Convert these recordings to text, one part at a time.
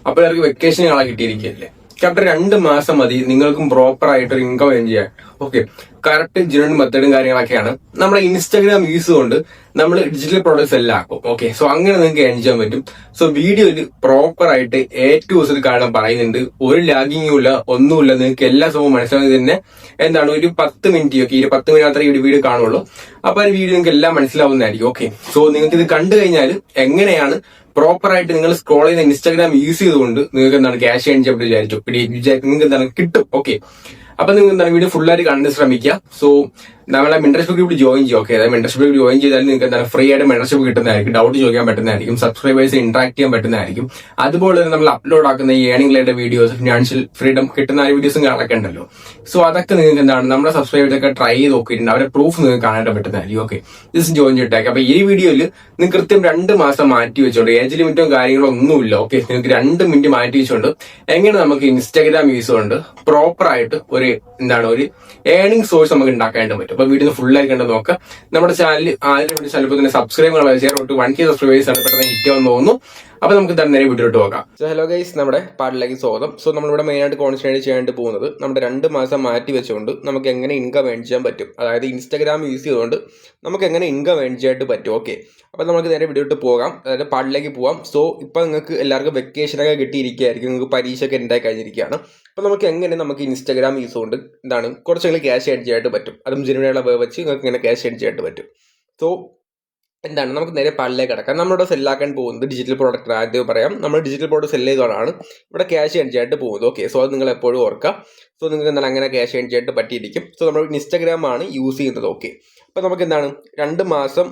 അപ്പോൾ അവർക്ക് വെക്കേഷൻ ആളെ കിട്ടിയിരിക്കുകയല്ലേ. കറക്റ്റ് 2 മാസം മതി നിങ്ങൾക്കും പ്രോപ്പർ ആയിട്ട് ഒരു ഇൻകം ഏൺ ചെയ്യാൻ. ഓക്കെ, കറക്റ്റ് ജെന്യൂൻ മെത്തേഡും കാര്യങ്ങളൊക്കെയാണ്. നമ്മുടെ ഇൻസ്റ്റാഗ്രാം യൂസ് കൊണ്ട് നമ്മൾ ഡിജിറ്റൽ പ്രോഡക്ട്സ് എല്ലാം ആക്കും. ഓക്കെ, സോ അങ്ങനെ നിങ്ങൾക്ക് ഏൺ ചെയ്യാൻ പറ്റും. സോ വീഡിയോയിൽ പ്രോപ്പർ ആയിട്ട് ഏറ്റവും കാരണം പറയുന്നുണ്ട്. ഒരു ലാഗിങ്ങും ഇല്ല, ഒന്നുമില്ല. നിങ്ങൾക്ക് എല്ലാ സംഭവം മനസ്സിലാവുന്നത് തന്നെ എന്താണ് ഒരു 10 മിനിറ്റ്. ഓക്കെ, 10 മിനിറ്റ് മാത്രമേ ഈ വീഡിയോ കാണുള്ളൂ. അപ്പൊ ആ വീഡിയോ നിങ്ങൾക്ക് എല്ലാം മനസ്സിലാവുന്നതായിരിക്കും. ഓക്കെ, സോ നിങ്ങൾക്ക് ഇത് കണ്ടു കഴിഞ്ഞാൽ എങ്ങനെയാണ് പ്രോപ്പർ ആയിട്ട് നിങ്ങൾ സ്ക്രോൾ ചെയ്യുന്ന ഇൻസ്റ്റാഗ്രാം യൂസ് ചെയ്തുകൊണ്ട് നിങ്ങൾക്ക് എന്താണ് ക്യാഷ് ഏൺ ചെയ്യാൻ വിചാരിച്ചു നിങ്ങൾക്ക് എന്താണ് കിട്ടും. ഓക്കെ, അപ്പൊ നിങ്ങൾ എന്താണ് വീഡിയോ ഫുൾ ആയിട്ട് കണ്ട് ശ്രമിക്കുക. സോ നമ്മളെ മെന്റർഷിപ്പ് ഗ്രൂപ്പിൽ ജോയിൻ ചെയ്യും. ഓക്കെ, അതായത് മെന്റർഷിപ്പ് ഗ്രൂപ്പിൽ ജോയിൻ ചെയ്താൽ നിങ്ങൾക്ക് എന്താണ് ഫ്രീ ആയിട്ട് മെന്റർഷിപ്പ് കിട്ടുന്നതായിരിക്കും, ഡൗട്ട് ചോദിക്കാൻ പറ്റുന്നതായിരിക്കും, സബ്സ്ക്രൈബേഴ്സ് ഇന്ററാക്ട് ചെയ്യാൻ പറ്റുന്നതായിരിക്കും. അതുപോലെ തന്നെ നമ്മൾ അപ്ലോഡ് ആക്കുന്ന ഈ earning related videos, financial freedom കിട്ടുന്ന വീഡിയോസും കാണൊക്കെ ഉണ്ടല്ലോ. സോ അതൊക്കെ നിങ്ങൾക്ക് എന്താണ് നമ്മുടെ സബ്സ്ക്രൈബേഴ്സ് ഒക്കെ ട്രൈ ചെയ്ത് നോക്കിയിട്ടുണ്ട്. അവരുടെ പ്രൂഫ് നിങ്ങൾക്ക് കാണാൻ പറ്റുന്നതായിരിക്കും. ഓക്കെ, ജസ്റ്റ് ജോയിൻ ചെയ്തിട്ടേക്ക്. അപ്പൊ ഈ വീഡിയോയിൽ നിങ്ങൾക്ക് കൃത്യം 2 മാസം മാറ്റി വെച്ചോണ്ട് ഏജ് ലിമിറ്റോ കാര്യങ്ങളോ ഒന്നുമില്ല. ഓക്കെ, നിങ്ങൾക്ക് 2 മിനിറ്റ് മാറ്റി വെച്ചുകൊണ്ട് എങ്ങനെ നമുക്ക് ഇൻസ്റ്റാഗ്രാം യൂസ് കൊണ്ട് പ്രോപ്പർ ആയിട്ട് ഒരു ഏണിംഗ് സോഴ്സ് നമുക്ക് ഉണ്ടാക്കാനായിട്ട് പറ്റും. അപ്പൊ വീഡിയോ ഫുൾ ആയി കണ്ട് നോക്കുക. നമ്മുടെ ചാനൽ ആദ്യം ചിലപ്പോൾ തന്നെ സബ്സ്ക്രൈബ് 1K സബ്സ്ക്രൈബേഴ്സ് ആണ് പെട്ടെന്ന് ഹിറ്റ് ആവുന്ന തോന്നുന്നു. അപ്പൊ നമുക്ക് തന്നെ വീഡിയോട്ട് പോകാം. സോ ഹലോ ഗൈസ്, നമ്മുടെ പാട്ടിലേക്ക് സ്വാഗതം. സോ നമ്മളിവിടെ മെയിൻ ആയിട്ട് കോൺസെൻട്രേറ്റ് ചെയ്യാനായിട്ട് പോകുന്നത് നമ്മുടെ 2 മാസം മാറ്റി വെച്ചുകൊണ്ട് നമുക്ക് എങ്ങനെ ഇൻകം ഏൺ ചെയ്യാൻ പറ്റും. അതായത് ഇൻസ്റ്റാഗ്രാം യൂസ് ചെയ്തുകൊണ്ട് നമുക്ക് എങ്ങനെ ഇൻകം ഏൺ ചെയ്യാനായിട്ട് പറ്റും. ഓക്കെ, അപ്പൊ നമുക്ക് നേരെ വീഡിയോട്ട് പോകാം, അതായത് പാട്ടിലേക്ക് പോകാം. സോ ഇപ്പൊ നിങ്ങൾക്ക് എല്ലാവർക്കും വെക്കേഷനൊക്കെ കിട്ടിയിരിക്കുകയായിരിക്കും, നിങ്ങൾക്ക് പരീക്ഷയൊക്കെ ഉണ്ടായി കഴിഞ്ഞിരിക്കുകയാണ്. അപ്പൊ നമുക്ക് എങ്ങനെ നമുക്ക് ഇൻസ്റ്റാഗ്രാം യൂസ് കൊണ്ട് കുറച്ചെങ്കിലും ക്യാഷ് ഏൺ ചെയ്യാനായിട്ട് പറ്റും. അതും ജെനുവിനായുള്ള വെച്ച് നിങ്ങൾക്ക് ഇങ്ങനെ ക്യാഷ് ഏൺ ചെയ്യാനായിട്ട് പറ്റും. സോ നമുക്ക് നേരെ പാലിലേക്ക് കിടക്കാം. നമ്മളിവിടെ സെല്ലാക്കാൻ പോകുന്നത് ഡിജിറ്റൽ പ്രോഡക്റ്റ്. ആദ്യം പറയാം, നമ്മൾ ഡിജിറ്റൽ പ്രോഡക്റ്റ് സെല് ചെയ്തതാണ് ഇവിടെ ക്യാഷ് ഏൺ ചെയ്യാനായിട്ട് പോകുന്നത്. ഓക്കെ, സോ അത് നിങ്ങൾ എപ്പോഴും ഓർക്കുക. സോ നിങ്ങൾക്ക് അങ്ങനെ ക്യാഷ് ഏൺ ചെയ്യാനായിട്ട് പറ്റിയിരിക്കും. സോ നമ്മൾ ഇൻസ്റ്റാഗ്രാം ആണ് യൂസ് ചെയ്യുന്നത്. ഓക്കെ, അപ്പൊ നമുക്ക് 2 മാസം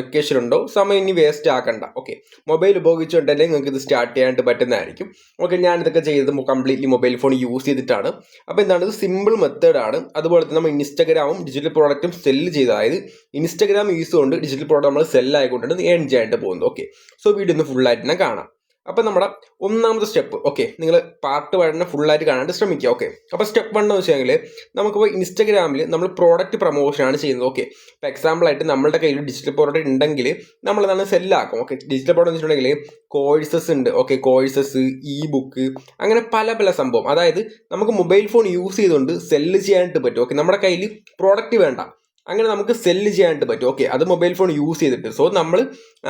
വെക്കേഷൻ ഉണ്ടോ, സമയം ഇനി വേസ്റ്റ് ആക്കണ്ട. ഓക്കെ, മൊബൈൽ ഉപയോഗിച്ചുകൊണ്ടല്ലേ നിങ്ങൾക്ക് ഇത് സ്റ്റാർട്ട് ചെയ്യാനായിട്ട് പറ്റുന്നതായിരിക്കും. ഓക്കെ, ഞാൻ ഇതൊക്കെ ചെയ്തത് കംപ്ലീറ്റ്ലി മൊബൈൽ ഫോൺ യൂസ് ചെയ്തിട്ടാണ്. അപ്പൊ ഇത് സിമ്പിൾ മെത്തേഡാണ്. അതുപോലെ തന്നെ നമ്മൾ ഇൻസ്റ്റാഗ്രാമും ഡിജിറ്റൽ പ്രോഡക്റ്റും സെല്ല് ചെയ്ത്, അതായത് ഇൻസ്റ്റാഗ്രാം യൂസ് കൊണ്ട് ഡിജിറ്റൽ പ്രോഡക്റ്റ് നമ്മൾ സെല്ലായിക്കൊണ്ടാണ് ഏൺ ചെയ്യാനായിട്ട് പോകുന്നത്. ഓക്കെ, സോ വീഡിയോ ഒന്ന് ഫുള്ളായിട്ട് തന്നെ കാണാം. അപ്പൊ നമ്മുടെ ഒന്നാമത്തെ സ്റ്റെപ്പ്, ഓക്കെ, നിങ്ങൾ പാർട്ട് 1 ഫുള്ളായിട്ട് കാണാനായിട്ട് ശ്രമിക്കുക. ഓക്കെ, അപ്പൊ സ്റ്റെപ്പ് 1 എന്ന് വെച്ചാൽ നമുക്കിപ്പോൾ ഇൻസ്റ്റാഗ്രാമിൽ നമ്മൾ പ്രോഡക്റ്റ് പ്രൊമോഷൻ ആണ് ചെയ്യുന്നത്. ഓക്കെ, ഇപ്പൊ എക്സാമ്പിൾ ആയിട്ട് നമ്മുടെ കയ്യിൽ ഡിജിറ്റൽ പ്രോഡക്റ്റ് ഉണ്ടെങ്കിൽ നമ്മൾ എന്താണ് സെല്ലാക്കും. ഓക്കെ, ഡിജിറ്റൽ പ്രോഡക്റ്റ് വെച്ചിട്ടുണ്ടെങ്കിൽ കോഴ്സസ് ഉണ്ട്. ഓക്കെ, കോഴ്സസ്, ഇ ബുക്ക്, അങ്ങനെ പല സംഭവം. അതായത് നമുക്ക് മൊബൈൽ ഫോൺ യൂസ് ചെയ്തുകൊണ്ട് സെല്ല് ചെയ്യാനായിട്ട് പറ്റും. ഓക്കെ, നമ്മുടെ കയ്യിൽ പ്രോഡക്റ്റ് വേണ്ട, അങ്ങനെ നമുക്ക് സെല്ല് ചെയ്യാനായിട്ട് പറ്റും. ഓക്കെ, അത് മൊബൈൽ ഫോൺ യൂസ് ചെയ്തിട്ട്. സോ നമ്മൾ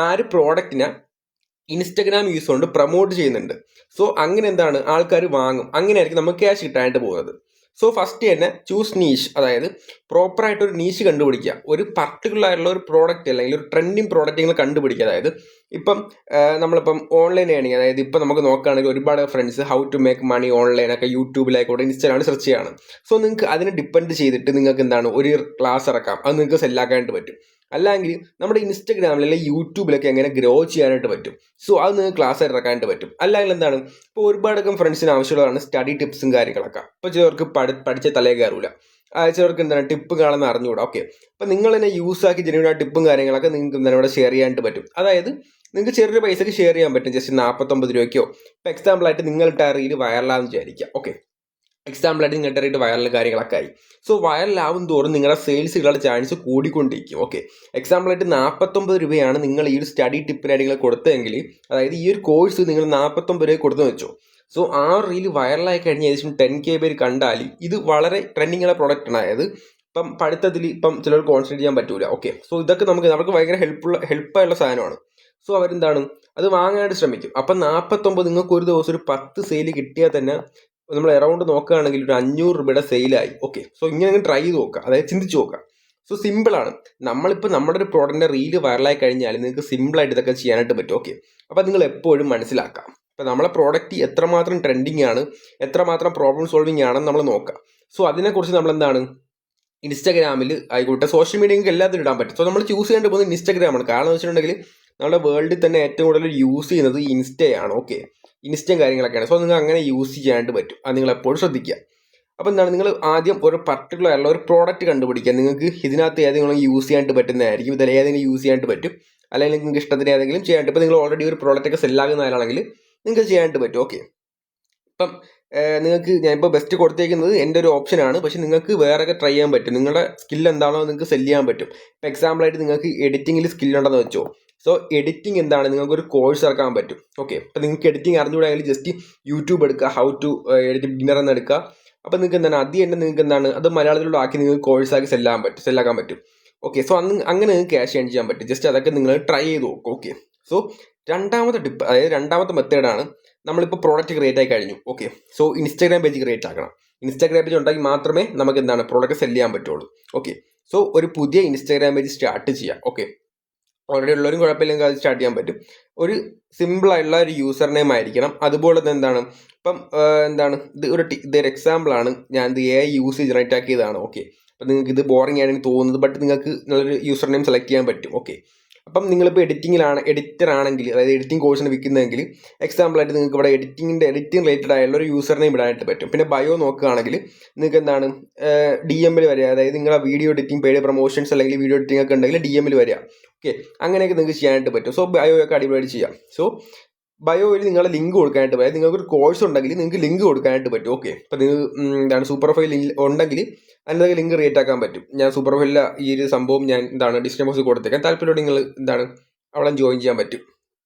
ആ ഒരു പ്രോഡക്റ്റിനെ ഇൻസ്റ്റാഗ്രാം യൂസ് കൊണ്ട് പ്രൊമോട്ട് ചെയ്യുന്നുണ്ട്. സോ അങ്ങനെ ആൾക്കാർ വാങ്ങും. അങ്ങനെയായിരിക്കും നമുക്ക് ക്യാഷ് കിട്ടാനായിട്ട് പോകുന്നത്. സോ ഫസ്റ്റ് തന്നെ ചൂസ് നീഷ്, അതായത് പ്രോപ്പറായിട്ട് ഒരു നീഷ് കണ്ടുപിടിക്കുക. ഒരു പർട്ടിക്കുലർ ആയിട്ടുള്ള ഒരു പ്രോഡക്റ്റ് അല്ലെങ്കിൽ ഒരു ട്രെൻഡിങ് പ്രോഡക്റ്റ് നിങ്ങൾ കണ്ടുപിടിക്കുക. അതായത് ഇപ്പം നമ്മളിപ്പം ഓൺലൈൻ ഏണിങ്, അതായത് ഇപ്പം നമുക്ക് നോക്കുകയാണെങ്കിൽ ഒരുപാട് friends how to make money ഓൺലൈനൊക്കെ യൂട്യൂബിലായിക്കോട്ടെ ഇൻസ്റ്റാഗ്രാമിൽ സെർച്ച് ചെയ്യാണ്. സോ നിങ്ങൾക്ക് അതിനെ ഡിപ്പെൻഡ് ചെയ്തിട്ട് നിങ്ങൾക്ക് ഒരു ക്ലാസ് ഇറക്കാം, അത് നിങ്ങൾക്ക് സെല്ലാക്കാനായിട്ട് പറ്റും. അല്ലെങ്കിൽ നമ്മുടെ ഇൻസ്റ്റാഗ്രാമിൽ അല്ലെങ്കിൽ യൂട്യൂബിലൊക്കെ എങ്ങനെ ഗ്രോ ചെയ്യാനായിട്ട് പറ്റും. സോ അത് നിങ്ങൾക്ക് ക്ലാസ് ആയിട്ട് ഇറക്കാനായിട്ട് പറ്റും. അല്ലെങ്കിൽ ഇപ്പോൾ ഒരുപാടൊക്കെ ഫ്രണ്ട്സിന് ആവശ്യമുള്ളതാണ് സ്റ്റഡി ടിപ്സും കാര്യങ്ങളൊക്കെ. ഇപ്പോൾ ചിലർക്ക് പഠിച്ച തലേ കയറൂല, ചിലർക്ക് ടിപ്പ് കാണുന്ന അറിഞ്ഞുകൂടാ. ഓക്കെ, അപ്പം നിങ്ങൾ തന്നെ യൂസ് ആക്കി ജനുവിനായ ടിപ്പും കാര്യങ്ങളൊക്കെ നിങ്ങൾക്ക് ഇവിടെ ഷെയർ ചെയ്യാനായിട്ട് പറ്റും. അതായത് നിങ്ങൾക്ക് ചെറിയൊരു പൈസക്ക് ഷെയർ ചെയ്യാൻ പറ്റും, ജസ്റ്റ് 49 രൂപയ്ക്കോ. ഇപ്പോൾ എക്സാമ്പിൾ ആയിട്ട് നിങ്ങളുടെ റീൽ വൈറലാന്ന് വിചാരിക്കുക. ഓക്കെ, എക്സാമ്പിൾ ആയിട്ട് നിങ്ങളുടെ റേറ്റ് വൈറൽ കാര്യങ്ങളൊക്കെ ആയി. സോ വൈറലാവും തോറും നിങ്ങളുടെ സെയിൽസുകളുടെ ചാൻസ് കൂടിക്കൊണ്ടിരിക്കും. ഓക്കെ, എക്സാമ്പിൾ ആയിട്ട് 49 രൂപയാണ് നിങ്ങൾ ഈ ഒരു സ്റ്റഡി ടിപ്പിനായിട്ട് നിങ്ങൾ കൊടുത്തതെങ്കിൽ, അതായത് ഈ ഒരു കോഴ്സ് നിങ്ങൾ 49 രൂപ കൊടുത്തു വെച്ചോ. സോ ആ റീൽ വൈറലായി കഴിഞ്ഞ് ഏകദേശം 10K പേര് കണ്ടാൽ ഇത് വളരെ ട്രെൻഡിങ് ഉള്ള പ്രോഡക്റ്റ് ആണ്. അതായത് ഇപ്പം പഠിത്തത്തിൽ ഇപ്പം ചിലർ കോൺസെൻട്രേറ്റ് ചെയ്യാൻ പറ്റൂല. ഓക്കെ, സോ ഇതൊക്കെ നമുക്ക് ഭയങ്കര ഹെൽപ്പായുള്ള സാധനമാണ്. സോ അത് വാങ്ങാനായിട്ട് ശ്രമിക്കും. അപ്പം 49 നിങ്ങൾക്ക് ഒരു ദിവസം ഒരു 10 സെയിൽ കിട്ടിയാൽ തന്നെ നമ്മൾ അറൗണ്ട് നോക്കുകയാണെങ്കിൽ ഒരു 500 രൂപയുടെ സെയിലായി. ഓക്കെ, സോ ഇങ്ങനെ ട്രൈ ചെയ്ത് നോക്കുക, അതായത് ചിന്തിച്ച് നോക്കുക. സോ സിമ്പിളാണ്. നമ്മളിപ്പോൾ നമ്മുടെ ഒരു പ്രോഡക്റ്റിൻ്റെ റീല് വൈറലായി കഴിഞ്ഞാൽ നിങ്ങൾക്ക് സിമ്പിളായിട്ട് ഇതൊക്കെ ചെയ്യാനായിട്ട് പറ്റും. ഓക്കെ, അപ്പോൾ നിങ്ങൾ എപ്പോഴും മനസ്സിലാക്കാം, ഇപ്പോൾ നമ്മളെ പ്രോഡക്റ്റ് എത്രമാത്രം ട്രെൻഡിങ് ആണ്, എത്രമാത്രം പ്രോബ്ലം സോൾവിങ് ആണെന്ന് നമ്മൾ നോക്കുക. സോ അതിനെക്കുറിച്ച് നമ്മൾ ഇൻസ്റ്റാഗ്രാമിൽ ആയിക്കോട്ടെ, സോഷ്യൽ മീഡിയയ്ക്ക് എല്ലാത്തിനും ഇടാൻ പറ്റും. സോ നമ്മൾ ചൂസ് ചെയ്യേണ്ടി പോകുന്നത് ഇൻസ്റ്റാഗ്രാമാണ്. കാരണം എന്ന് വെച്ചിട്ടുണ്ടെങ്കിൽ നമ്മുടെ വേൾഡിൽ തന്നെ ഏറ്റവും കൂടുതൽ യൂസ് ചെയ്യുന്നത് ഇൻസ്റ്റയാണ്. ഓക്കെ, ഇൻസ്റ്റയും കാര്യങ്ങളൊക്കെയാണ്. സോ നിങ്ങൾ അങ്ങനെ യൂസ് ചെയ്യാനായിട്ട് പറ്റും. അത് നിങ്ങൾ എപ്പോഴും ശ്രദ്ധിക്കുക. അപ്പോൾ നിങ്ങൾ ആദ്യം ഒരു പർട്ടിക്കുലർ ആയിട്ടുള്ള ഒരു പ്രോഡക്റ്റ് കണ്ടുപിടിക്കുക. നിങ്ങൾക്ക് ഇതിനകത്ത് ഏതെങ്കിലും യൂസ് ചെയ്യാനായിട്ട് പറ്റുന്നതായിരിക്കും, ഇതിൽ ഏതെങ്കിലും യൂസ് ചെയ്യാനായിട്ട് പറ്റും, അല്ലെങ്കിൽ നിങ്ങൾക്ക് ഇഷ്ടത്തിന് ഏതെങ്കിലും ചെയ്യാനായിട്ട്. ഇപ്പോൾ നിങ്ങൾ ഓൾറെഡി ഒരു പ്രോഡക്റ്റ് ഒക്കെ സെല്ലാകുന്ന ആളാണെങ്കിൽ നിങ്ങൾക്ക് ചെയ്യാനായിട്ട് പറ്റും. ഓക്കെ, ഇപ്പം നിങ്ങൾക്ക് ഞാനിപ്പോൾ ബെസ്റ്റ് കൊടുത്തേക്കുന്നത് എൻ്റെ ഒരു ഓപ്ഷനാണ്. പക്ഷെ നിങ്ങൾക്ക് വേറെയൊക്കെ ട്രൈ ചെയ്യാൻ പറ്റും. നിങ്ങളുടെ സ്കിൽ എന്താണോ നിങ്ങൾക്ക് സെല് ചെയ്യാൻ പറ്റും. ഇപ്പോൾ എക്സാമ്പിളായിട്ട് നിങ്ങൾക്ക് എഡിറ്റിങ്ങിൽ സ്കില്ലുണ്ടെന്ന് വെച്ചോ. സോ എഡിറ്റിംഗ് എന്താണ്, നിങ്ങൾക്കൊരു കോഴ്സ് ഇറക്കാൻ പറ്റും. ഓക്കെ, അപ്പോൾ നിങ്ങൾക്ക് എഡിറ്റിംഗ് അറിഞ്ഞുകൂടെങ്കിൽ ജസ്റ്റ് യൂട്യൂബ് എടുക്കുക, ഹൗ ടു എഡിറ്റ് ബിഗിനർ എന്ന് എടുക്കുക. അപ്പോൾ നിങ്ങൾക്ക് എന്താണ് തന്നെ നിങ്ങൾക്ക് എന്താണ് അത് മലയാളത്തിലൂടെ ആക്കി നിങ്ങൾക്ക് കോഴ്സാക്കി സെല്ലാക്കാൻ പറ്റും. ഓക്കെ, സോ അങ്ങനെ നിങ്ങൾക്ക് ക്യാഷ് ഏൺ ചെയ്യാൻ പറ്റും. ജസ്റ്റ് അതൊക്കെ നിങ്ങൾ ട്രൈ ചെയ്ത് നോക്കും. ഓക്കെ, സോ രണ്ടാമത്തെ ടിപ്പ്, അതായത് രണ്ടാമത്തെ മെത്തേഡാണ് നമ്മളിപ്പോൾ പ്രോഡക്റ്റ് ക്രിയേറ്റ് ആയി കഴിഞ്ഞു. Okay, so Instagram page create ആക്കണം. ഇൻസ്റ്റാഗ്രാം പേജ് ഉണ്ടെങ്കിൽ മാത്രമേ നമുക്ക് എന്താണ് പ്രോഡക്റ്റ് സെല് ചെയ്യാൻ പറ്റുള്ളൂ. ഓക്കെ, സോ ഒരു പുതിയ ഇൻസ്റ്റാഗ്രാം പേജ് സ്റ്റാർട്ട് ചെയ്യാം. ഓക്കെ, ഓൾറെഡി ഉള്ളവരും കുഴപ്പമില്ലെങ്കിൽ അത് സ്റ്റാർട്ട് ചെയ്യാൻ പറ്റും. ഒരു സിമ്പിൾ ആയിട്ടുള്ള ഒരു യൂസർ നെയിം ആയിരിക്കണം. അതുപോലെ തന്നെ എന്താണ് ഇപ്പം ഇതൊരു എക്സാമ്പിൾ ആണ്. ഞാൻ ഇത് AI യൂസ് ജനറേറ്റ് ആക്കിയതാണ്. ഓക്കെ, അപ്പം നിങ്ങൾക്ക് ഇത് ബോറിംഗ് ആണെന്ന് തോന്നുന്നത്, ബട്ട് നിങ്ങൾക്ക് നല്ലൊരു യൂസർ നെയിം സെലക്ട് ചെയ്യാൻ പറ്റും. ഓക്കെ, അപ്പം നിങ്ങളിപ്പോൾ എഡിറ്റർ ആണെങ്കിൽ, അതായത് എഡിറ്റിംഗ് കോഴ്സിന് വിൽക്കുന്നതെങ്കിൽ എക്സാമ്പിളായിട്ട് നിങ്ങൾക്ക് ഇവിടെ എഡിറ്റിംഗ് റിലേറ്റഡ് ആയുള്ള ഒരു യൂസർ നെയിം ഇടാനായിട്ട് പറ്റും. പിന്നെ ബയോ നോക്കുകയാണെങ്കിൽ നിങ്ങൾക്ക് എന്താണ് DM വരിക, അതായത് നിങ്ങളുടെ വീഡിയോ എഡിറ്റിംഗ്, പെയ്ഡ് പ്രൊമോഷൻസ് അല്ലെങ്കിൽ വീഡിയോ എഡിറ്റിംഗ് ഒക്കെ ഉണ്ടെങ്കിൽ DM വരിക. ഓക്കെ, അങ്ങനെയൊക്കെ നിങ്ങൾക്ക് ചെയ്യാനായിട്ട് പറ്റും. സോ ബയോ ഒക്കെ അടിപൊളിയായിട്ട് ചെയ്യാം. സോ ബയോയിൽ നിങ്ങളെ ലിങ്ക് കൊടുക്കാനായിട്ട് പറ്റും. നിങ്ങൾക്കൊരു കോഴ്സ് ഉണ്ടെങ്കിൽ നിങ്ങൾക്ക് ലിങ്ക് കൊടുക്കാനായിട്ട് പറ്റും. ഓക്കെ, അപ്പോൾ നിങ്ങൾ സൂപ്പർ പ്രൊഫൈൽ ഉണ്ടെങ്കിൽ അതിൻ്റെ ലിങ്ക് ക്രിയേറ്റ് ആക്കാൻ പറ്റും. ഞാൻ സൂപ്പർ പ്രൊഫൈലിലെ ഈ ഒരു സംഭവം ഞാൻ ഡിസ്ക്രിപ്ഷൻ ബോക്സിൽ കൊടുത്തേക്കാം. താല്പര്യമുണ്ടെങ്കിൽ നിങ്ങൾ അവിടെ ജോയിൻ ചെയ്യാൻ പറ്റും.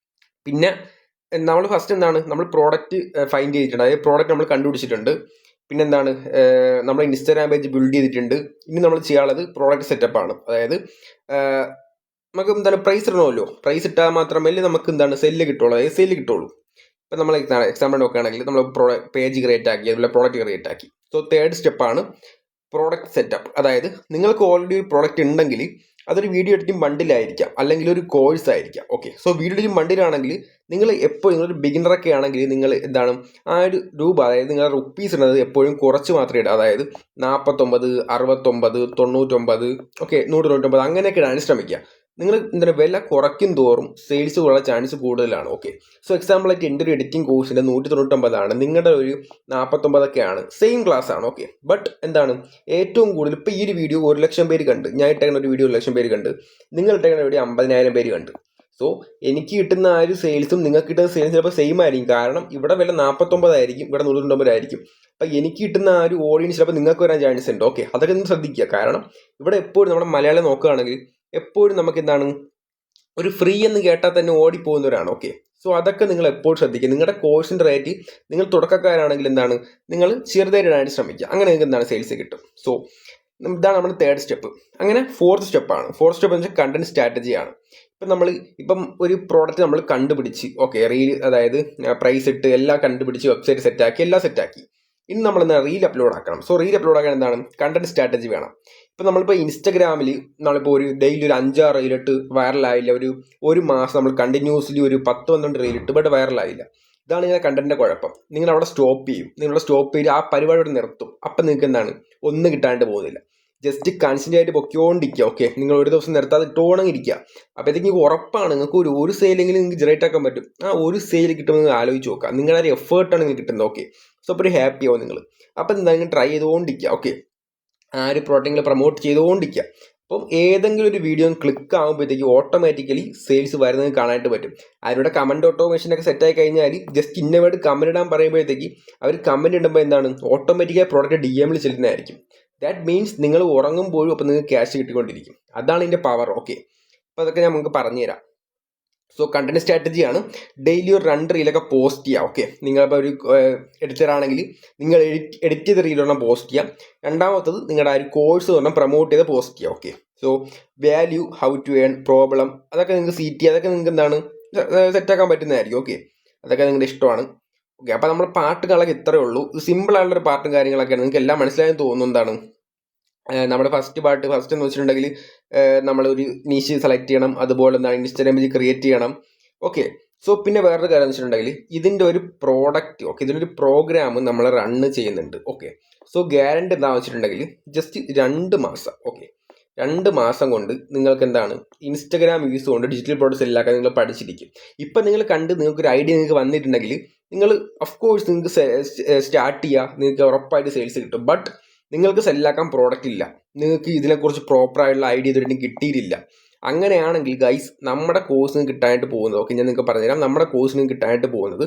പിന്നെ നമ്മൾ ഫസ്റ്റ് നമ്മൾ പ്രോഡക്റ്റ് ഫൈൻഡ് ചെയ്തിട്ടുണ്ട്, അതായത് പ്രോഡക്റ്റ് നമ്മൾ കണ്ടുപിടിച്ചിട്ടുണ്ട്. പിന്നെ നമ്മൾ ഇൻസ്റ്റാഗ്രാം പേജ് ബിൽഡ് ചെയ്തിട്ടുണ്ട്. ഇനി നമ്മൾ ചെയ്യാനുള്ളത് പ്രോഡക്റ്റ് സെറ്റപ്പാണ്. അതായത് നമുക്ക് പ്രൈസ് ഇടണമല്ലോ. പ്രൈസ് ഇട്ടാൽ മാത്രമേ നമുക്ക് സെല്ല് കിട്ടുള്ളൂ, അതായത് സെല്ല് കിട്ടുള്ളൂ. ഇപ്പം നമ്മൾ എക്സാമ്പിൾ നോക്കുകയാണെങ്കിൽ നമ്മൾ പേജ് ക്രിയേറ്റ് ആക്കി, അതുപോലെ പ്രോഡക്റ്റ് ക്രിയേറ്റ് ആക്കി. സോ തേർഡ് സ്റ്റെപ്പാണ് പ്രോഡക്റ്റ് സെറ്റപ്പ്. അതായത് നിങ്ങൾക്ക് ഓൾറെഡി ഒരു പ്രോഡക്റ്റ് ഉണ്ടെങ്കിൽ അതൊരു വീഡിയോ എഡിറ്റിംഗ് ബണ്ടിലായിരിക്കാം, അല്ലെങ്കിൽ ഒരു കോഴ്സ് ആയിരിക്കാം. ഓക്കെ, സോ വീഡിയോ എഡിറ്റിംഗ് ബണ്ടിലാണെങ്കിൽ നിങ്ങൾ എപ്പോഴും നിങ്ങളൊരു ബിഗിനറൊക്കെ ആണെങ്കിൽ നിങ്ങൾ ആ ഒരു രൂപ, അതായത് നിങ്ങളുടെ റുപ്പീസ് ഇടുന്നത് എപ്പോഴും കുറച്ച് മാത്രമേ ഇടുക. അതായത് 49, 69, 99, ഓക്കെ 199 അങ്ങനെയൊക്കെ ഇടാൻ ശ്രമിക്കുക. നിങ്ങൾ വില കുറയ്ക്കും തോറും സെയിൽസ് ഉള്ള ചാൻസ് കൂടുതലാണ്. ഓക്കെ, സോ എക്സാമ്പിളായിട്ട് എൻ്റെ ഒരു എഡിറ്റിംഗ് കോഴ്സിൻ്റെ 199 നിങ്ങളുടെ ഒരു 49 സെയിം ക്ലാസ് ആണ്. ഓക്കെ, ബട്ട് ഏറ്റവും കൂടുതൽ ഇപ്പോൾ ഈ ഒരു വീഡിയോ 1 ലക്ഷം പേര് കണ്ട്, ഞാൻ ഇട്ടേക്കുന്ന ഒരു വീഡിയോ 1 ലക്ഷം പേര് കണ്ട്, നിങ്ങൾ ഇട്ടേക്കുന്ന വീഡിയോ 50,000 പേര് കണ്ട്. സോ എനിക്ക് കിട്ടുന്ന ആ ഒരു സെയിൽസും നിങ്ങൾക്ക് കിട്ടുന്ന സെയിൽസും ചിലപ്പോൾ സെയിം ആയിരിക്കും. കാരണം ഇവിടെ വില 49 ആയിരിക്കും, ഇവിടെ 199 ആയിരിക്കും. അപ്പം എനിക്ക് കിട്ടുന്ന ആ ഒരു ഓഡിയൻസ് ചിലപ്പോൾ നിങ്ങൾക്ക് വരാൻ ചാൻസ് ഉണ്ട്. ഓക്കെ, അതൊക്കെ നിങ്ങൾ ശ്രദ്ധിക്കുക. കാരണം ഇവിടെ എപ്പോഴും നമ്മുടെ മലയാളം നോക്കുകയാണെങ്കിൽ എപ്പോഴും നമുക്ക് ഒരു ഫ്രീ എന്ന് കേട്ടാൽ തന്നെ ഓടിപ്പോകുന്നവരാണ്. ഓക്കെ, സോ അതൊക്കെ നിങ്ങൾ എപ്പോഴും ശ്രദ്ധിക്കുക. നിങ്ങളുടെ കോഴ്സിൻ്റെ റേറ്റ് നിങ്ങൾ തുടക്കക്കാരാണെങ്കിൽ നിങ്ങൾ ചെറുതായിട്ട് ഇടാനായിട്ട് ശ്രമിക്കുക. അങ്ങനെ നിങ്ങൾക്ക് സെയിൽസ് കിട്ടും. സോ ഇതാണ് നമ്മുടെ തേർഡ് സ്റ്റെപ്പ്. അങ്ങനെ ഫോർത്ത് സ്റ്റെപ്പാണ്. ഫോർത്ത് സ്റ്റെപ്പ് എന്ന് വെച്ചാൽ കണ്ടന്റ് സ്ട്രാറ്റജിയാണ്. ഇപ്പം ഒരു പ്രോഡക്റ്റ് നമ്മൾ കണ്ടുപിടിച്ച്, ഓക്കെ അതായത് പ്രൈസ് ഇട്ട് എല്ലാം കണ്ടുപിടിച്ച് വെബ്സൈറ്റ് സെറ്റാക്കി എല്ലാം സെറ്റാക്കി. ഇനി നമ്മൾ റീൽ അപ്ലോഡ് ആക്കണം. സോ റീൽ അപ്ലോഡ് ആക്കാൻ കണ്ടന്റ് സ്ട്രാറ്റജി വേണം. ഇപ്പം നമ്മളിപ്പോൾ ഇൻസ്റ്റഗ്രാമിൽ നമ്മളിപ്പോൾ ഒരു ഡെയിലി ഒരു 5-6 റീലിട്ട് വൈറലായില്ല, ഒരു മാസം നമ്മൾ കണ്ടിന്യൂസ്ലി ഒരു 10-12 റീലിട്ട് ബട്ട് വൈറലായില്ല. ഇതാണ് നിങ്ങളുടെ കണ്ടന്റിന്റെ കുഴപ്പം. നിങ്ങൾ അവിടെ സ്റ്റോപ്പ് ചെയ്യും. നിങ്ങളുടെ സ്റ്റോപ്പ് ചെയ്ത് ആ പരിപാടി അവിടെ നിർത്തും. അപ്പം നിങ്ങൾക്ക് ഒന്നും കിട്ടാണ്ട് പോകുന്നില്ല. ജസ്റ്റ് കൺസിസ്റ്റന്റ് ആയിട്ട് പൊക്കിക്കൊണ്ടിരിക്കുക. ഓക്കെ, നിങ്ങൾ ഒരു ദിവസം നിർത്താതെ ഇട്ടുകൊണ്ടിരിക്കുക. അപ്പോഴത്തേക്ക് ഉറപ്പാണ് നിങ്ങൾക്ക് ഒരു സെയിലെങ്കിലും നിങ്ങൾക്ക് ജനറേറ്റ് ആക്കാൻ പറ്റും. ആ ഒരു സെയിൽ കിട്ടുമ്പോൾ നിങ്ങൾ ആലോചിച്ച് നോക്കുക. നിങ്ങളുടെ ഒരു എഫേർട്ടാണ് നിങ്ങൾക്ക് കിട്ടുന്നത്. ഓക്കെ, സോ അപ്പോൾ ഒരു ഹാപ്പി ആവും നിങ്ങൾ. അപ്പം നിങ്ങൾ ട്രൈ ചെയ്തുകൊണ്ടിരിക്കുക. ഓക്കെ, ആ ഒരു പ്രോഡക്റ്റ് പ്രൊമോട്ട് ചെയ്തുകൊണ്ടിരിക്കുക. അപ്പം ഏതെങ്കിലും ഒരു വീഡിയോ ക്ലിക്ക് ആകുമ്പോഴത്തേക്ക് ഓട്ടോമാറ്റിക്കലി സെയിൽസ് വരുന്നത് കാണാനായിട്ട് പറ്റും. അതിലൂടെ കമന്റ് ഓട്ടോമേഷനൊക്കെ സെറ്റായി കഴിഞ്ഞാൽ ജസ്റ്റ് ഇന്നവേർഡ് കമന്റ് ഇടാൻ പറയുമ്പോഴത്തേക്ക് അവർ കമന്റ് ഇടുമ്പോൾ ഓട്ടോമാറ്റിക്കായി പ്രോഡക്റ്റ് DM ചെല്ലുന്നതായിരിക്കും. ദാറ്റ് മീൻസ് നിങ്ങൾ ഉറങ്ങുമ്പോഴും അപ്പം നിങ്ങൾക്ക് ക്യാഷ് കിട്ടിക്കൊണ്ടിരിക്കും. അതാണ് ഇതിൻ്റെ പവർ. ഓക്കെ, അപ്പോൾ അതൊക്കെ ഞാൻ നിങ്ങൾക്ക് പറഞ്ഞുതരാം. സോ കണ്ടന്റ് സ്ട്രാറ്റജിയാണ് ഡെയിലി ഒരു 2 റീലൊക്കെ പോസ്റ്റ് ചെയ്യുക. ഓക്കെ, നിങ്ങളിപ്പോൾ ഒരു എഡിറ്റർ ആണെങ്കിൽ നിങ്ങൾ എഡിറ്റ് ചെയ്ത റീലൊരെണ്ണം പോസ്റ്റ് ചെയ്യാം. രണ്ടാമത്തത് നിങ്ങളുടെ ആ ഒരു കോഴ്സ് ഒരെണ്ണം പ്രൊമോട്ട് ചെയ്ത് പോസ്റ്റ് ചെയ്യുക. Okay, so value, how to earn, problem, അതൊക്കെ നിങ്ങൾക്ക് CT അതൊക്കെ നിങ്ങൾക്ക് സെറ്റാക്കാൻ പറ്റുന്നതായിരിക്കും. ഓക്കെ, അതൊക്കെ നിങ്ങളുടെ ഇഷ്ടമാണ്. ഓക്കെ, അപ്പോൾ നമ്മൾ പാട്ടുകളൊക്കെ ഇത്രയേ ഉള്ളൂ. സിമ്പിളായിട്ടുള്ളൊരു പാട്ടും കാര്യങ്ങളൊക്കെയാണ്. നിങ്ങൾക്ക് എല്ലാം മനസ്സിലായെന്ന് തോന്നുന്നു. നമ്മുടെ ഫസ്റ്റ് എന്ന് വെച്ചിട്ടുണ്ടെങ്കിൽ നമ്മളൊരു നീഷ് സെലക്ട് ചെയ്യണം. അതുപോലെ ഇൻസ്റ്റാഗ്രാം പേജ് ക്രിയേറ്റ് ചെയ്യണം. ഓക്കെ, സോ പിന്നെ വേറൊരു കാര്യം എന്ന് വെച്ചിട്ടുണ്ടെങ്കിൽ ഇതിൻ്റെ ഒരു പ്രോഡക്റ്റ്, ഓക്കെ ഇതിൻ്റെ ഒരു പ്രോഗ്രാം നമ്മൾ റണ്ണ് ചെയ്യുന്നുണ്ട്. ഓക്കെ, സോ ഗ്യാരണ്ടി എന്താണെന്ന് വെച്ചിട്ടുണ്ടെങ്കിൽ ജസ്റ്റ് 2 മാസം. ഓക്കെ, 2 മാസം കൊണ്ട് നിങ്ങൾക്ക് ഇൻസ്റ്റാഗ്രാം യൂസ് കൊണ്ട് ഡിജിറ്റൽ പ്രോഡക്ട്സ് എല്ലാക്കാൻ നിങ്ങൾ പഠിച്ചിരിക്കും. ഇപ്പം നിങ്ങൾ നിങ്ങൾക്കൊരു ഐഡിയ നിങ്ങൾക്ക് വന്നിട്ടുണ്ടെങ്കിൽ നിങ്ങൾ ഓഫ്കോഴ്സ് നിങ്ങൾക്ക് സ്റ്റാർട്ട് ചെയ്യുക. നിങ്ങൾക്ക് ഉറപ്പായിട്ട് സെയിൽസ് കിട്ടും. ബട്ട് നിങ്ങൾക്ക് സെല്ലാക്കാൻ പ്രോഡക്റ്റ് ഇല്ല, നിങ്ങൾക്ക് ഇതിനെക്കുറിച്ച് പ്രോപ്പറായിട്ടുള്ള ഐഡിയ ഇതുവരെ കിട്ടിയിട്ടില്ല. അങ്ങനെയാണെങ്കിൽ ഗൈസ് നമ്മുടെ കോഴ്സിന് കിട്ടാനായിട്ട് പോകുന്നത്, ഓക്കെ, ഞാൻ നിങ്ങൾക്ക് പറഞ്ഞുതരാം. നമ്മുടെ കോഴ്സിന് കിട്ടാനായിട്ട് പോകുന്നത്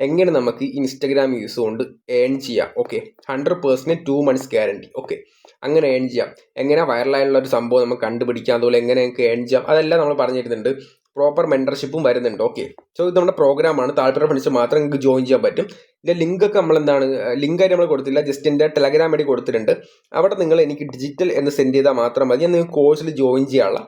എങ്ങനെ നമുക്ക് ഇൻസ്റ്റഗ്രാം യൂസ് കൊണ്ട് ഏൺ ചെയ്യാം. Okay, 100% 2 months guarantee. ഓക്കെ, അങ്ങനെ ഏൺ ചെയ്യാം. എങ്ങനെ വൈറലായുള്ള ഒരു സംഭവം നമുക്ക് കണ്ടുപിടിക്കാം, അതുപോലെ എങ്ങനെ നമുക്ക് ഏൺ ചെയ്യാം, അതെല്ലാം നമ്മൾ പറഞ്ഞിരുന്നുണ്ട്. പ്രോപ്പർ മെന്റർഷിപ്പും വരുന്നുണ്ട്. ഓക്കെ, സോ ഇത് നമ്മുടെ പ്രോഗ്രാമാണ്. താല്പര്യം പഠിച്ച് മാത്രം നിങ്ങൾക്ക് ജോയിൻ ചെയ്യാൻ പറ്റും. ഇതിന്റെ ലിങ്ക് ഒക്കെ നമ്മൾ ലിങ്ക് ആയിട്ട് നമ്മൾ കൊടുത്തില്ല, ജസ്റ്റ് എൻ്റെ ടെലഗ്രാം വഴി കൊടുത്തിട്ടുണ്ട്. അവിടെ നിങ്ങൾ എനിക്ക് ഡിജിറ്റൽ എന്ന് സെൻഡ് ചെയ്താൽ മാത്രം മതി, നിങ്ങൾക്ക് കോഴ്സിൽ ജോയിൻ ചെയ്യാനുള്ള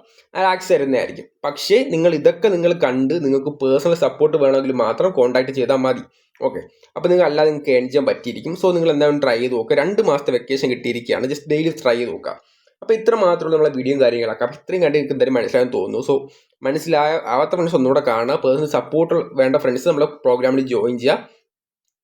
ആക്സസ് തരുന്നതായിരിക്കും. പക്ഷേ ഇതൊക്കെ നിങ്ങൾ കണ്ട് നിങ്ങൾക്ക് പേഴ്സണൽ സപ്പോർട്ട് വേണമെങ്കിൽ മാത്രം കോൺടാക്ട് ചെയ്താൽ മതി. ഓക്കെ, അപ്പോൾ അല്ലാതെ നിങ്ങൾക്ക് ഏൺ ചെയ്യാൻ പറ്റിയിരിക്കും. സോ നിങ്ങൾ എന്തായാലും ട്രൈ ചെയ്ത് നോക്കുക. 2 മാസത്തെ വെക്കേഷൻ കിട്ടിയിരിക്കുകയാണ്, ജസ്റ്റ് ഡെയിലി ട്രൈ ചെയ്ത് നോക്കുക. അപ്പോൾ ഇത്ര മാത്രമുള്ള നമ്മളെ വീഡിയോയും കാര്യങ്ങളൊക്കെ. അപ്പോൾ ഇത്രയും കണ്ട് നിങ്ങൾക്ക് എന്തായാലും മനസ്സിലാകാൻ തോന്നുന്നു. സോ ആവാത്ത ഫ്രണ്ട്സ് ഒന്നുകൂടെ കാണുക. പേഴ്സണൽ സപ്പോർട്ട് വേണ്ട ഫ്രണ്ട്സ് നമ്മളെ പ്രോഗ്രാമിൽ ജോയിൻ ചെയ്യുക.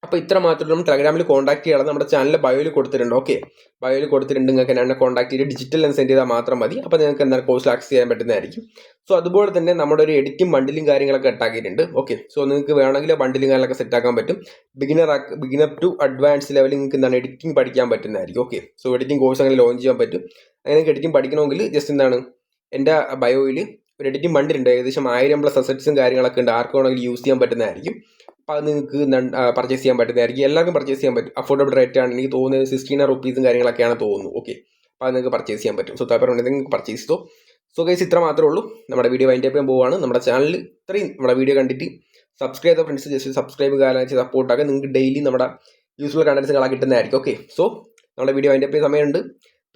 അപ്പോൾ ഇത്ര മാത്രമേ നമ്മൾ ടെലഗ്രാമിൽ കോൺടാക്ട് ചെയ്യാതെ നമ്മുടെ ചാനലിൽ ബയോയിൽ കൊടുത്തിട്ടുണ്ട്. ഓക്കെ, ബയോയിൽ കൊടുത്തിട്ടുണ്ട്. നിങ്ങൾക്ക് എന്നെ കോൺടാക്ട് ചെയ്ത് ഡിജിറ്റൽ എന്ന് സെൻഡ് ചെയ്താൽ മാത്രം മതി. അപ്പോൾ നിങ്ങൾക്ക് എന്താണ് കോഴ്സിൽ ആക്സസ് ചെയ്യാൻ പറ്റുന്നതായിരിക്കും. സോ അതുപോലെ തന്നെ നമ്മുടെ ഒരു എഡിറ്റും ബണ്ടിലും കാര്യങ്ങളൊക്കെ സെറ്റാക്കിയിട്ടുണ്ട്. ഓക്കെ, സോ നിങ്ങൾക്ക് വേണമെങ്കിൽ ബണ്ടിലും കാര്യങ്ങളൊക്കെ സെറ്റാക്കാൻ പറ്റും. ബിഗിനർ ടു അഡ്വാൻസ് ലെവലിൽ നിങ്ങൾക്ക് എന്താണ് എഡിറ്റിംഗ് പഠിക്കാൻ പറ്റുന്നതായിരിക്കും. ഓക്കെ, സോ എഡിറ്റിംഗ് കോഴ്സ് അങ്ങനെ ലോഞ്ച് ചെയ്യാൻ പറ്റും. അങ്ങനെ എഡിറ്റിംഗ് പഠിക്കണമെങ്കിൽ ജസ്റ്റ് എൻ്റെ ബയോയിൽ ഒരു എഡിറ്റിംഗ് ബണ്ടിലുണ്ട്. ഏകദേശം 1000+ അസറ്റ്സും കാര്യങ്ങളൊക്കെ ഉണ്ട്. ആർക്ക് വേണമെങ്കിൽ യൂസ് ചെയ്യാൻ പറ്റുന്നതായിരിക്കും. അപ്പോൾ അത് നിങ്ങൾക്ക് പർച്ചേസ് ചെയ്യാൻ പറ്റുന്നതായിരിക്കും. എല്ലാവർക്കും പർച്ചേസ് ചെയ്യാൻ പറ്റും. അഫോർഡബിൾ റേറ്റ് ആണ്. എനിക്ക് തോന്നുന്നത് 16 rupees കാര്യങ്ങളൊക്കെയാണ് തോന്നുന്നു. ഓക്കെ, അപ്പോൾ അത് നിങ്ങൾക്ക് പർച്ചേസ് ചെയ്യാൻ പറ്റും. സോ താല്പര്യം ഉണ്ടെങ്കിൽ നിങ്ങൾക്ക് പർച്ചേസ് ചെയ്തോ. സോ ഗൈസ്, ഇത്ര മാത്രമേ ഉള്ളൂ. നമ്മുടെ വീഡിയോ വൈൻഡ് അപ്പ് ചെയ്യാൻ പോവുകയാണ്. നമ്മുടെ ചാനൽ ഇത്രയും നമ്മുടെ വീഡിയോ കണ്ടിട്ട് സബ്സ്ക്രൈബ് ചെയ്ത ഫ്രണ്ട്സ് ജസ്റ്റ് സബ്സ്ക്രൈബ് ചെയ്യാൻ സപ്പോർട്ടാക്കുക. നിങ്ങൾക്ക് ഡെയിലി നമ്മുടെ യൂസ്ഫുൾ കണ്ടൻസ് കിട്ടുന്നതായിരിക്കും. ഓക്കെ, സോ നമ്മുടെ വീഡിയോ വൈൻഡ് അപ്പ് ചെയ്യാൻ സമയമുണ്ട്.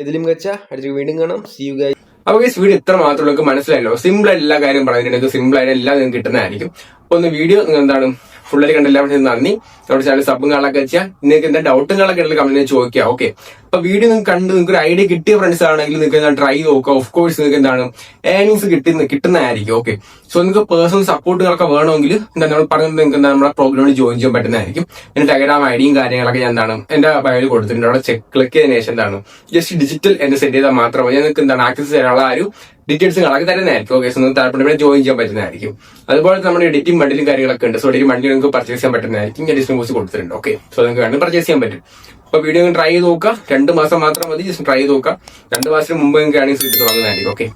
ഇതിലും മികച്ച അടുത്ത വീണ്ടും കാണാം. See you guys. അപ്പോൾ ഈ വീഡിയോ ഇത്ര മാത്രമേ നിങ്ങൾക്ക് മനസ്സിലായല്ലോ. സിമ്പിൾ ആയിട്ട് എല്ലാ കാര്യം പറഞ്ഞിട്ടുണ്ടെങ്കിൽ സിമ്പിൾ ആയിട്ട് എല്ലാം നിങ്ങൾക്ക് കിട്ടുന്നതായിരിക്കും. അപ്പോൾ ഒന്ന് വീഡിയോ നിങ്ങൾ ഫുള്ളായിട്ട് കണ്ട എല്ലാവരും നന്ദി. നമ്മുടെ ചാനൽ സബും കാണാനൊക്കെ വെച്ചാൽ നിങ്ങൾക്ക് എന്താ ഡൗട്ടും കാണാനൊക്കെ ഉണ്ടെങ്കിൽ കമന്റിൽ ചോദിക്കുക. ഓക്കെ, അപ്പൊ വീഡിയോ നിങ്ങൾക്ക് കണ്ട് നിങ്ങൾക്ക് ഒരു ഐഡിയ കിട്ടിയ ഫ്രണ്ട്സ് ആണെങ്കിൽ നിങ്ങൾക്ക് ട്രൈ നോക്കുക. ഓഫ് കോഴ്സ് നിങ്ങൾക്ക് ഏർണിങ്സ് കിട്ടുന്നതായിരിക്കും. ഓക്കെ, സോ നിങ്ങൾക്ക് പേഴ്സണൽ സപ്പോർട്ടുകളൊക്കെ വേണമെങ്കിൽ നമ്മൾ പറഞ്ഞത് നിങ്ങൾക്ക് നമ്മുടെ പ്രോഗ്രാമിൽ ജോയിൻ ചെയ്യാൻ പറ്റുന്നതായിരിക്കും. എന്റെ ടെലഗ്രാം ഐഡിയും കാര്യങ്ങളൊക്കെ ഞാൻ എന്റെ ബയോയിൽ കൊടുത്തിട്ടുണ്ട്. അവിടെ ക്ലിക്ക് ചെയ്തതിനു ശേഷം ജസ്റ്റ് ഡിജിറ്റൽ എന്ന് സെറ്റ് ചെയ്താൽ മാത്രമേ നിങ്ങൾക്ക് ആക്സസ് ചെയ്യാനുള്ള ആ ഒരു ഡീറ്റെയിൽസ് കളൊക്കെ തരുന്നതായിരിക്കും. ഓക്കെ, സോ നിങ്ങൾക്ക് താല്പര്യം ജോയിൻ ചെയ്യാൻ പറ്റുന്നതായിരിക്കും. അതുപോലെ നമ്മുടെ എഡിറ്റിംഗ് ബണ്ടിലും കാര്യങ്ങളൊക്കെ ഉണ്ട്. സോ എഡിറ്റിംഗ് ബണ്ടിൽ നിങ്ങൾക്ക് പർച്ചേസ് ചെയ്യാൻ പറ്റുന്നതായിരിക്കും. ഞാൻ ഡിസ്കൗണ്ട് കോഴ്സ് കൊടുത്തിട്ടുണ്ട്. ഓക്കെ, സോ നിങ്ങൾക്ക് വേണമെങ്കിൽ പർച്ചേസ് ചെയ്യാൻ പറ്റും. അപ്പൊ വീഡിയോ ട്രൈ ചെയ്ത് നോക്കുക. 2 മാസം മാത്രം മതി, ജസ്റ്റ് ട്രൈ ചെയ്ത് നോക്കുക. 2 മാസത്തിന് മുമ്പ് നിങ്ങൾക്ക് ഏർണിങ്സ് കിട്ടി തുടങ്ങുന്നതായിരിക്കും. ഓക്കെ,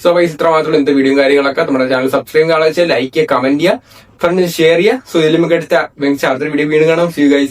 സോ വൈസ് ഇത്ര മാത്രമല്ല ഇന്നത്തെ വീഡിയോ കാര്യങ്ങളൊക്കെ. നമ്മുടെ ചാനൽ സബ്സ്ക്രൈബ് കാണാൻ വെച്ചാൽ ലൈക്ക് ചെയ്യുക, കമന്റ് ചെയ്യുക, ഫ്രണ്ട്സ് ഷെയർ ചെയ്യുക. സോ ഇതിലും അടുത്ത വീഡിയോ വീണ്ടും കാണാം. See you guys.